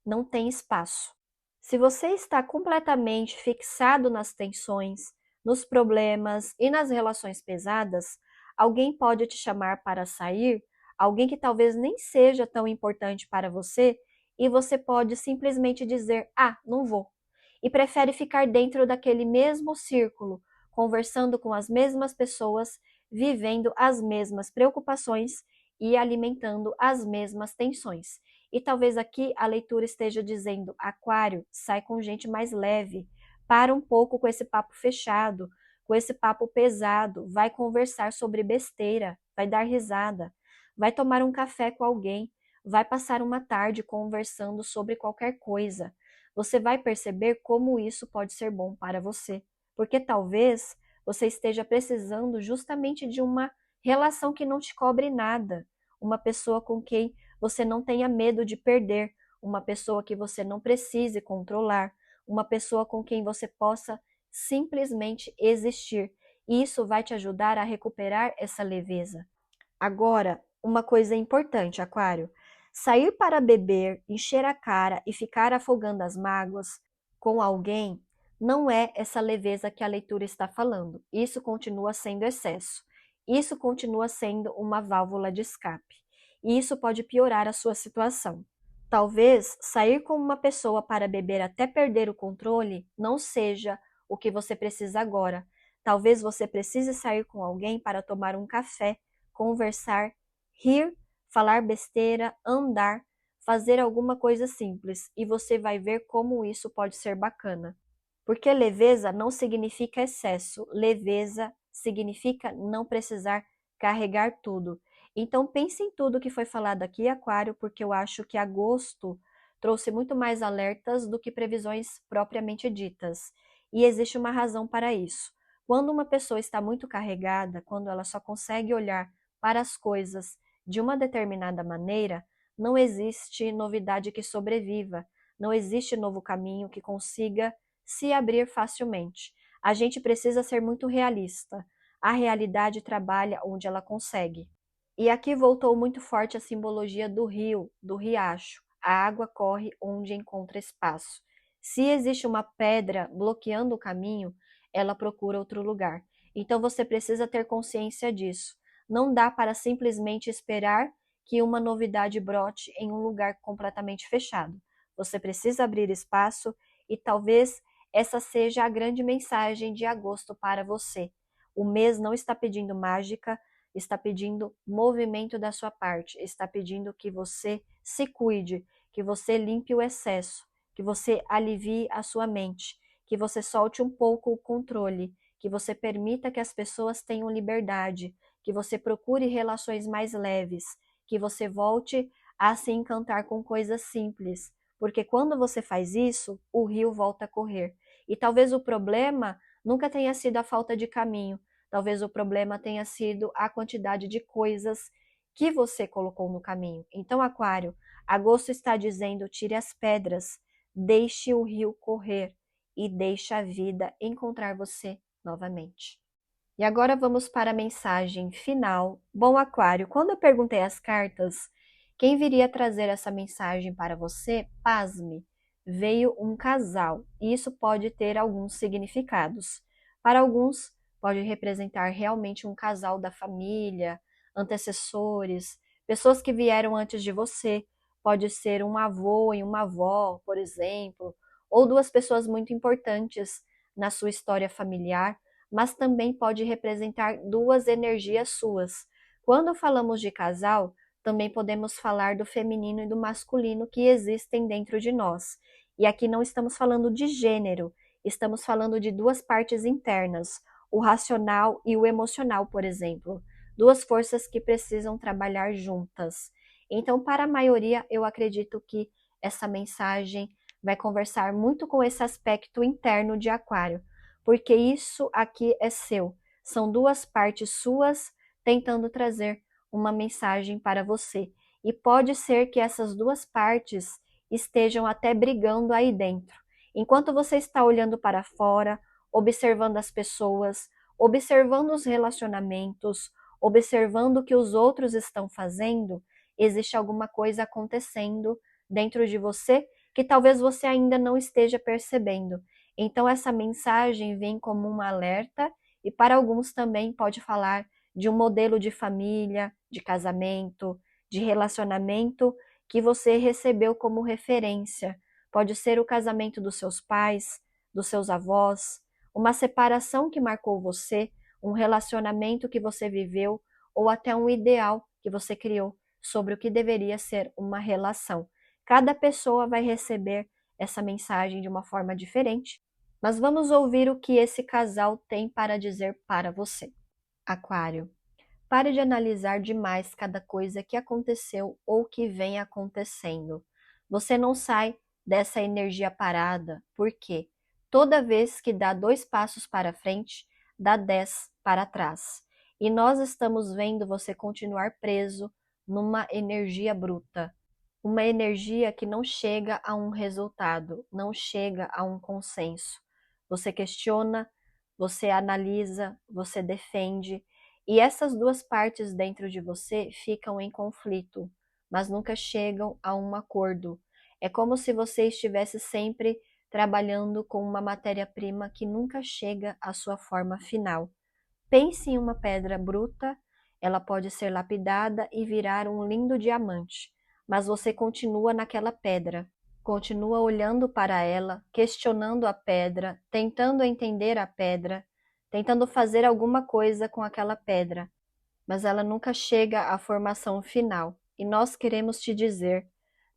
não tem espaço. Se você está completamente fixado nas tensões, nos problemas e nas relações pesadas, alguém pode te chamar para sair, alguém que talvez nem seja tão importante para você, e você pode simplesmente dizer: ah, não vou. E prefere ficar dentro daquele mesmo círculo, conversando com as mesmas pessoas, vivendo as mesmas preocupações e alimentando as mesmas tensões. E talvez aqui a leitura esteja dizendo: Aquário, sai com gente mais leve, para um pouco com esse papo fechado, com esse papo pesado, vai conversar sobre besteira, vai dar risada, vai tomar um café com alguém, vai passar uma tarde conversando sobre qualquer coisa. Você vai perceber como isso pode ser bom para você, porque talvez você esteja precisando justamente de uma relação que não te cobre nada, uma pessoa com quem você não tenha medo de perder, uma pessoa que você não precise controlar, uma pessoa com quem você possa simplesmente existir. E isso vai te ajudar a recuperar essa leveza. Agora, uma coisa importante, Aquário: sair para beber, encher a cara e ficar afogando as mágoas com alguém não é essa leveza que a leitura está falando. Isso continua sendo excesso. Isso continua sendo uma válvula de escape. E isso pode piorar a sua situação. Talvez sair com uma pessoa para beber até perder o controle não seja o que você precisa agora. Talvez você precise sair com alguém para tomar um café, conversar, rir, falar besteira, andar, fazer alguma coisa simples, e você vai ver como isso pode ser bacana. Porque leveza não significa excesso, leveza significa não precisar carregar tudo. Então pense em tudo que foi falado aqui, Aquário, porque eu acho que agosto trouxe muito mais alertas do que previsões propriamente ditas. E existe uma razão para isso. Quando uma pessoa está muito carregada, quando ela só consegue olhar para as coisas de uma determinada maneira, não existe novidade que sobreviva, não existe novo caminho que consiga se abrir facilmente. A gente precisa ser muito realista. A realidade trabalha onde ela consegue. E aqui voltou muito forte a simbologia do rio, do riacho. A água corre onde encontra espaço. Se existe uma pedra bloqueando o caminho, ela procura outro lugar. Então você precisa ter consciência disso. Não dá para simplesmente esperar que uma novidade brote em um lugar completamente fechado. Você precisa abrir espaço e talvez essa seja a grande mensagem de agosto para você. O mês não está pedindo mágica, está pedindo movimento da sua parte, está pedindo que você se cuide, que você limpe o excesso, que você alivie a sua mente, que você solte um pouco o controle, que você permita que as pessoas tenham liberdade, que você procure relações mais leves, que você volte a se encantar com coisas simples, porque quando você faz isso, o rio volta a correr. E talvez o problema nunca tenha sido a falta de caminho, talvez o problema tenha sido a quantidade de coisas que você colocou no caminho. Então, Aquário, agosto está dizendo: tire as pedras, deixe o rio correr e deixe a vida encontrar você novamente. E agora vamos para a mensagem final. Bom, Aquário, quando eu perguntei às cartas quem viria trazer essa mensagem para você, pasme, veio um casal. E isso pode ter alguns significados. Para alguns, pode representar realmente um casal da família, antecessores, pessoas que vieram antes de você. Pode ser um avô e uma avó, por exemplo, ou duas pessoas muito importantes na sua história familiar, mas também pode representar duas energias suas. Quando falamos de casal, também podemos falar do feminino e do masculino que existem dentro de nós. E aqui não estamos falando de gênero, estamos falando de duas partes internas, o racional e o emocional, por exemplo. Duas forças que precisam trabalhar juntas. Então, para a maioria, eu acredito que essa mensagem vai conversar muito com esse aspecto interno de Aquário, porque isso aqui é seu. São duas partes suas tentando trazer uma mensagem para você. E pode ser que essas duas partes estejam até brigando aí dentro. Enquanto você está olhando para fora, observando as pessoas, observando os relacionamentos, observando o que os outros estão fazendo, existe alguma coisa acontecendo dentro de você que talvez você ainda não esteja percebendo. Então essa mensagem vem como um alerta e para alguns também pode falar de um modelo de família, de casamento, de relacionamento que você recebeu como referência. Pode ser o casamento dos seus pais, dos seus avós, uma separação que marcou você, um relacionamento que você viveu ou até um ideal que você criou sobre o que deveria ser uma relação. Cada pessoa vai receber essa mensagem de uma forma diferente, mas vamos ouvir o que esse casal tem para dizer para você. Aquário, pare de analisar demais cada coisa que aconteceu ou que vem acontecendo. Você não sai dessa energia parada, porque toda vez que dá 2 passos para frente, dá 10 para trás. E nós estamos vendo você continuar preso numa energia bruta, uma energia que não chega a um resultado, não chega a um consenso. Você questiona, você analisa, você defende, e essas duas partes dentro de você ficam em conflito, mas nunca chegam a um acordo. É como se você estivesse sempre trabalhando com uma matéria-prima que nunca chega à sua forma final. Pense em uma pedra bruta, ela pode ser lapidada e virar um lindo diamante, mas você continua naquela pedra, continua olhando para ela, questionando a pedra, tentando entender a pedra, tentando fazer alguma coisa com aquela pedra, mas ela nunca chega à formação final. E nós queremos te dizer,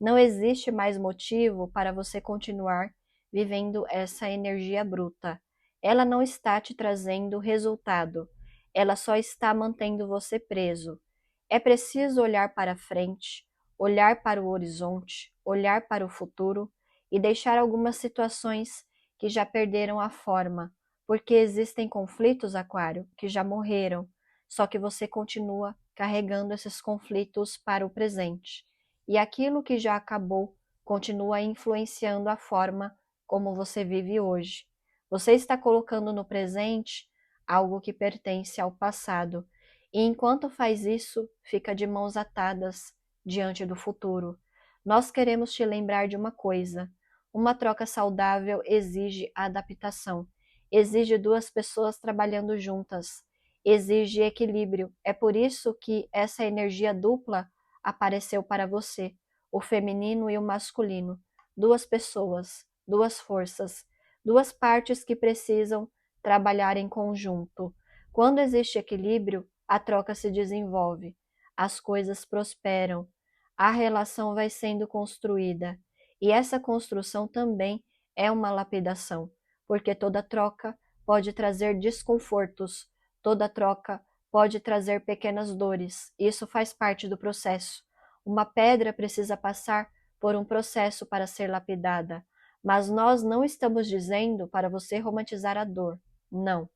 não existe mais motivo para você continuar vivendo essa energia bruta. Ela não está te trazendo resultado, ela só está mantendo você preso. É preciso olhar para frente, olhar para o horizonte, olhar para o futuro e deixar algumas situações que já perderam a forma, porque existem conflitos, Aquário, que já morreram, só que você continua carregando esses conflitos para o presente. E aquilo que já acabou continua influenciando a forma como você vive hoje. Você está colocando no presente algo que pertence ao passado. E enquanto faz isso, fica de mãos atadas diante do futuro. Nós queremos te lembrar de uma coisa: uma troca saudável exige adaptação, exige duas pessoas trabalhando juntas, exige equilíbrio. É por isso que essa energia dupla apareceu para você, o feminino e o masculino, duas pessoas, duas forças, duas partes que precisam trabalhar em conjunto. Quando existe equilíbrio, a troca se desenvolve, as coisas prosperam, a relação vai sendo construída. E essa construção também é uma lapidação, porque toda troca pode trazer desconfortos, toda troca pode trazer pequenas dores. Isso faz parte do processo. Uma pedra precisa passar por um processo para ser lapidada, mas nós não estamos dizendo para você romantizar a dor. Não.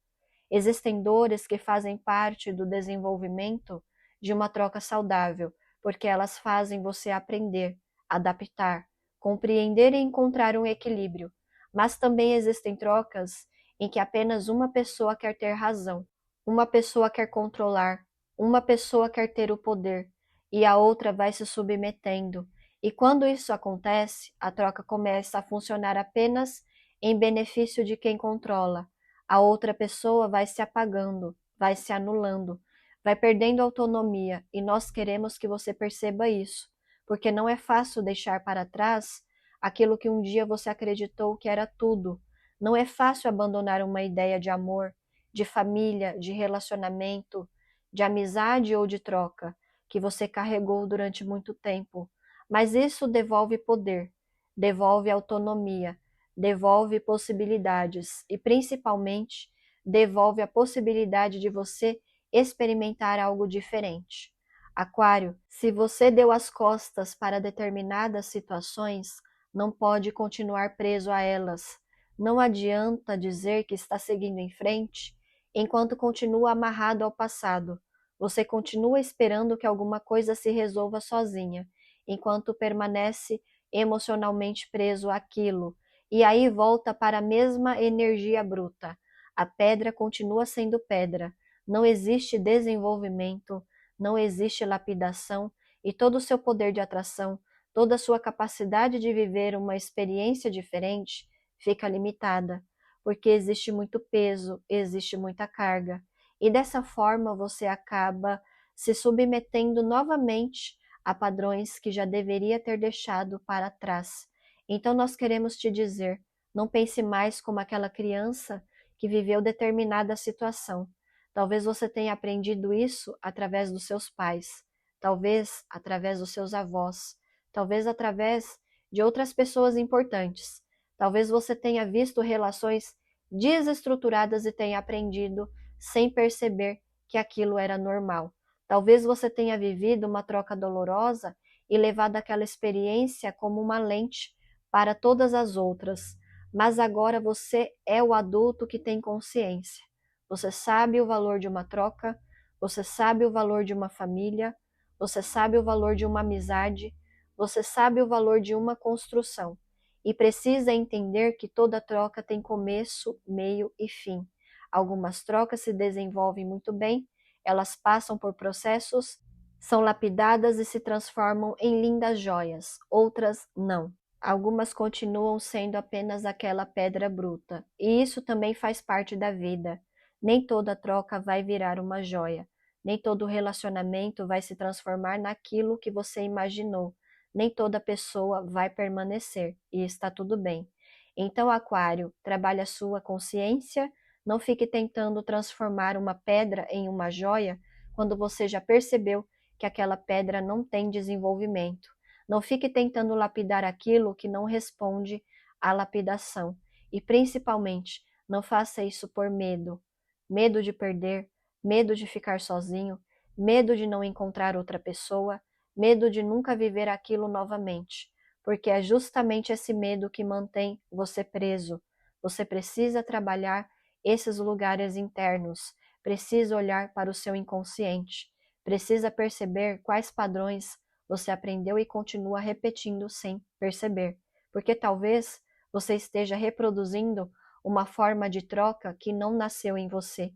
Existem dores que fazem parte do desenvolvimento de uma troca saudável, porque elas fazem você aprender, adaptar, compreender e encontrar um equilíbrio. Mas também existem trocas em que apenas uma pessoa quer ter razão, uma pessoa quer controlar, uma pessoa quer ter o poder e a outra vai se submetendo. E quando isso acontece, a troca começa a funcionar apenas em benefício de quem controla. A outra pessoa vai se apagando, vai se anulando, vai perdendo autonomia e nós queremos que você perceba isso, porque não é fácil deixar para trás aquilo que um dia você acreditou que era tudo. Não é fácil abandonar uma ideia de amor, de família, de relacionamento, de amizade ou de troca que você carregou durante muito tempo. Mas isso devolve poder, devolve autonomia, devolve possibilidades e, principalmente, devolve a possibilidade de você experimentar algo diferente. Aquário, se você deu as costas para determinadas situações, não pode continuar preso a elas. Não adianta dizer que está seguindo em frente enquanto continua amarrado ao passado. Você continua esperando que alguma coisa se resolva sozinha, enquanto permanece emocionalmente preso àquilo, e aí volta para a mesma energia bruta. A pedra continua sendo pedra. Não existe desenvolvimento, não existe lapidação e todo o seu poder de atração, toda a sua capacidade de viver uma experiência diferente fica limitada, porque existe muito peso, existe muita carga. E dessa forma você acaba se submetendo novamente a padrões que já deveria ter deixado para trás. Então nós queremos te dizer, não pense mais como aquela criança que viveu determinada situação. Talvez você tenha aprendido isso através dos seus pais, talvez através dos seus avós, talvez através de outras pessoas importantes. Talvez você tenha visto relações desestruturadas e tenha aprendido sem perceber que aquilo era normal. Talvez você tenha vivido uma troca dolorosa e levado aquela experiência como uma lente para todas as outras, mas agora você é o adulto que tem consciência. Você sabe o valor de uma troca, você sabe o valor de uma família, você sabe o valor de uma amizade, você sabe o valor de uma construção. E precisa entender que toda troca tem começo, meio e fim. Algumas trocas se desenvolvem muito bem, elas passam por processos, são lapidadas e se transformam em lindas joias, outras não. Algumas continuam sendo apenas aquela pedra bruta, e isso também faz parte da vida. Nem toda troca vai virar uma joia, nem todo relacionamento vai se transformar naquilo que você imaginou, nem toda pessoa vai permanecer, e está tudo bem. Então, Aquário, trabalhe a sua consciência, não fique tentando transformar uma pedra em uma joia quando você já percebeu que aquela pedra não tem desenvolvimento. Não fique tentando lapidar aquilo que não responde à lapidação. E principalmente, não faça isso por medo. Medo de perder, medo de ficar sozinho, medo de não encontrar outra pessoa, medo de nunca viver aquilo novamente. Porque é justamente esse medo que mantém você preso. Você precisa trabalhar esses lugares internos, precisa olhar para o seu inconsciente, precisa perceber quais padrões você aprendeu e continua repetindo sem perceber, porque talvez você esteja reproduzindo uma forma de troca que não nasceu em você.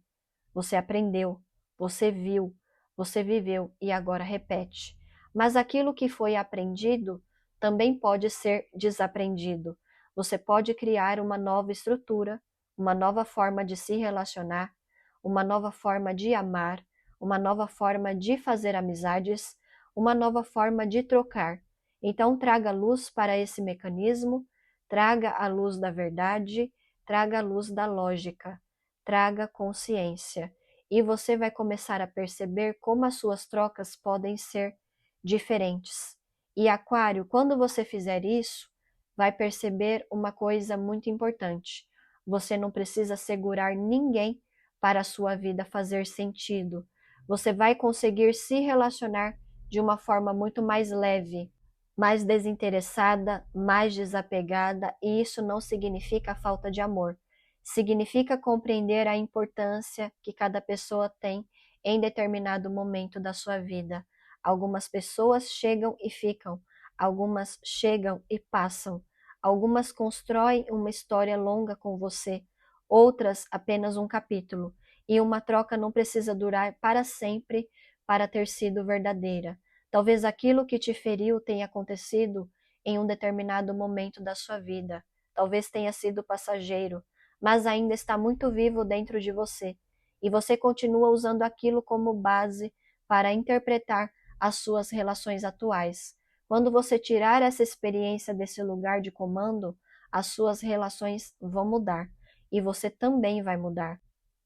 Você aprendeu, você viu, você viveu e agora repete. Mas aquilo que foi aprendido também pode ser desaprendido. Você pode criar uma nova estrutura, uma nova forma de se relacionar, uma nova forma de amar, uma nova forma de fazer amizades, uma nova forma de trocar. Então traga luz para esse mecanismo, traga a luz da verdade, traga a luz da lógica, traga consciência. E você vai começar a perceber como as suas trocas podem ser diferentes. E Aquário, quando você fizer isso, vai perceber uma coisa muito importante. Você não precisa segurar ninguém para a sua vida fazer sentido. Você vai conseguir se relacionar de uma forma muito mais leve, mais desinteressada, mais desapegada, e isso não significa falta de amor. Significa compreender a importância que cada pessoa tem em determinado momento da sua vida. Algumas pessoas chegam e ficam, algumas chegam e passam, algumas constroem uma história longa com você, outras apenas um capítulo, e uma troca não precisa durar para sempre para ter sido verdadeira. Talvez aquilo que te feriu tenha acontecido em um determinado momento da sua vida. Talvez tenha sido passageiro, mas ainda está muito vivo dentro de você. E você continua usando aquilo como base para interpretar as suas relações atuais. Quando você tirar essa experiência desse lugar de comando, as suas relações vão mudar. E você também vai mudar.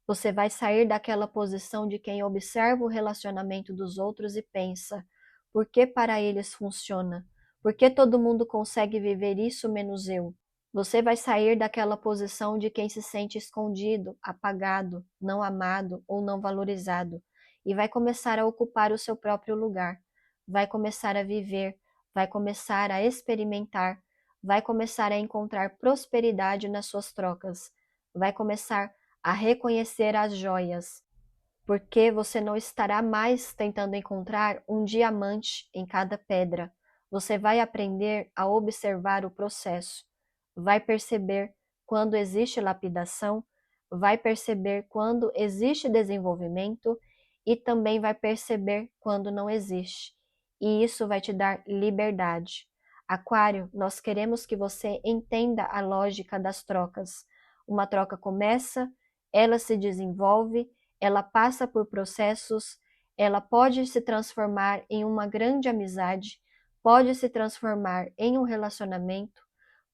Você vai sair daquela posição de quem observa o relacionamento dos outros e pensa: por que para eles funciona? Por que todo mundo consegue viver isso menos eu? Você vai sair daquela posição de quem se sente escondido, apagado, não amado ou não valorizado e vai começar a ocupar o seu próprio lugar. Vai começar a viver, vai começar a experimentar, vai começar a encontrar prosperidade nas suas trocas, vai começar a reconhecer as joias, porque você não estará mais tentando encontrar um diamante em cada pedra. Você vai aprender a observar o processo, vai perceber quando existe lapidação, vai perceber quando existe desenvolvimento e também vai perceber quando não existe. E isso vai te dar liberdade. Aquário, nós queremos que você entenda a lógica das trocas. Uma troca começa, ela se desenvolve, ela passa por processos, ela pode se transformar em uma grande amizade, pode se transformar em um relacionamento,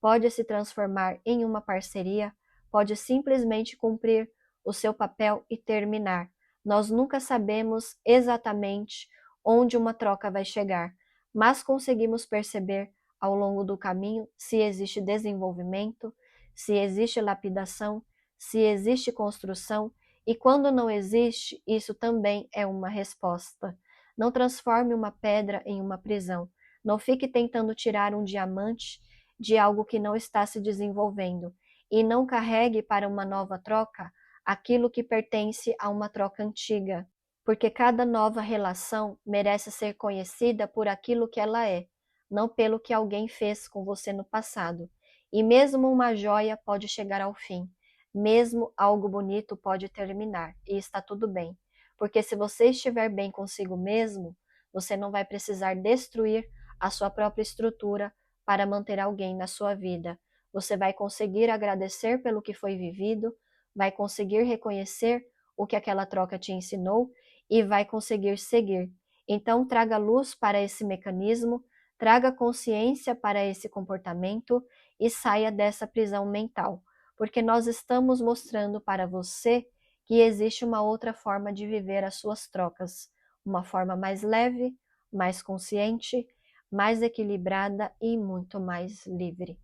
pode se transformar em uma parceria, pode simplesmente cumprir o seu papel e terminar. Nós nunca sabemos exatamente onde uma troca vai chegar, mas conseguimos perceber ao longo do caminho se existe desenvolvimento, se existe lapidação, se existe construção, e quando não existe, isso também é uma resposta. Não transforme uma pedra em uma prisão. Não fique tentando tirar um diamante de algo que não está se desenvolvendo. E não carregue para uma nova troca aquilo que pertence a uma troca antiga. Porque cada nova relação merece ser conhecida por aquilo que ela é, não pelo que alguém fez com você no passado. E mesmo uma joia pode chegar ao fim. Mesmo algo bonito pode terminar, e está tudo bem. Porque se você estiver bem consigo mesmo, você não vai precisar destruir a sua própria estrutura para manter alguém na sua vida. Você vai conseguir agradecer pelo que foi vivido, vai conseguir reconhecer o que aquela troca te ensinou e vai conseguir seguir. Então, traga luz para esse mecanismo, traga consciência para esse comportamento e saia dessa prisão mental, porque nós estamos mostrando para você que existe uma outra forma de viver as suas trocas, uma forma mais leve, mais consciente, mais equilibrada e muito mais livre.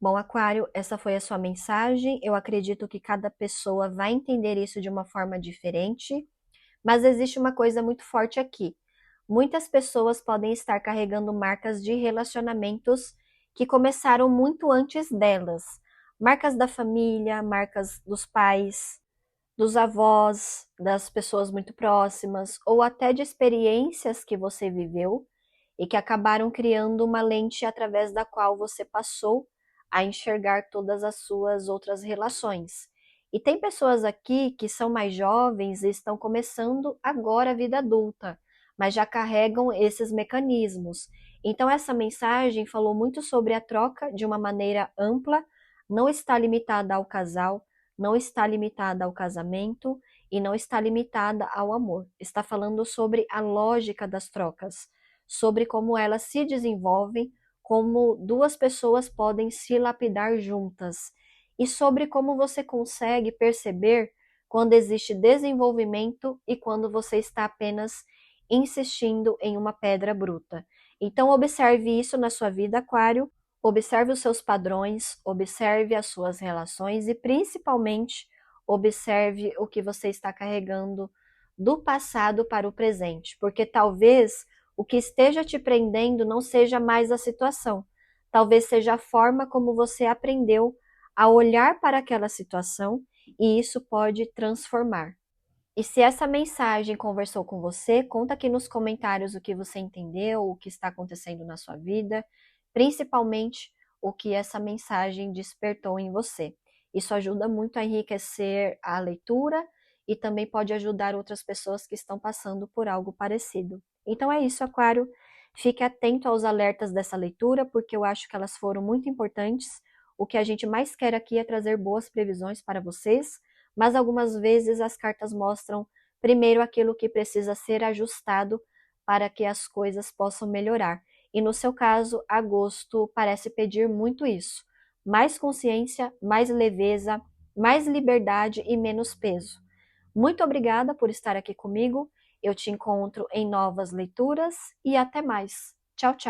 Bom, Aquário, essa foi a sua mensagem. Eu acredito que cada pessoa vai entender isso de uma forma diferente, mas existe uma coisa muito forte aqui. Muitas pessoas podem estar carregando marcas de relacionamentos que começaram muito antes delas. Marcas da família, marcas dos pais, dos avós, das pessoas muito próximas, ou até de experiências que você viveu e que acabaram criando uma lente através da qual você passou a enxergar todas as suas outras relações. E tem pessoas aqui que são mais jovens e estão começando agora a vida adulta, mas já carregam esses mecanismos. Então essa mensagem falou muito sobre a troca de uma maneira ampla, não está limitada ao casal, não está limitada ao casamento e não está limitada ao amor. Está falando sobre a lógica das trocas, sobre como elas se desenvolvem, como duas pessoas podem se lapidar juntas e sobre como você consegue perceber quando existe desenvolvimento e quando você está apenas insistindo em uma pedra bruta. Então, observe isso na sua vida, Aquário, observe os seus padrões, observe as suas relações e, principalmente, observe o que você está carregando do passado para o presente, porque talvez o que esteja te prendendo não seja mais a situação, talvez seja a forma como você aprendeu a olhar para aquela situação e isso pode transformar. E se essa mensagem conversou com você, conta aqui nos comentários o que você entendeu, o que está acontecendo na sua vida, principalmente o que essa mensagem despertou em você. Isso ajuda muito a enriquecer a leitura e também pode ajudar outras pessoas que estão passando por algo parecido. Então é isso, Aquário. Fique atento aos alertas dessa leitura, porque eu acho que elas foram muito importantes. O que a gente mais quer aqui é trazer boas previsões para vocês, mas algumas vezes as cartas mostram primeiro aquilo que precisa ser ajustado para que as coisas possam melhorar. E no seu caso, agosto parece pedir muito isso: mais consciência, mais leveza, mais liberdade e menos peso. Muito obrigada por estar aqui comigo. Eu te encontro em novas leituras e até mais. Tchau, tchau.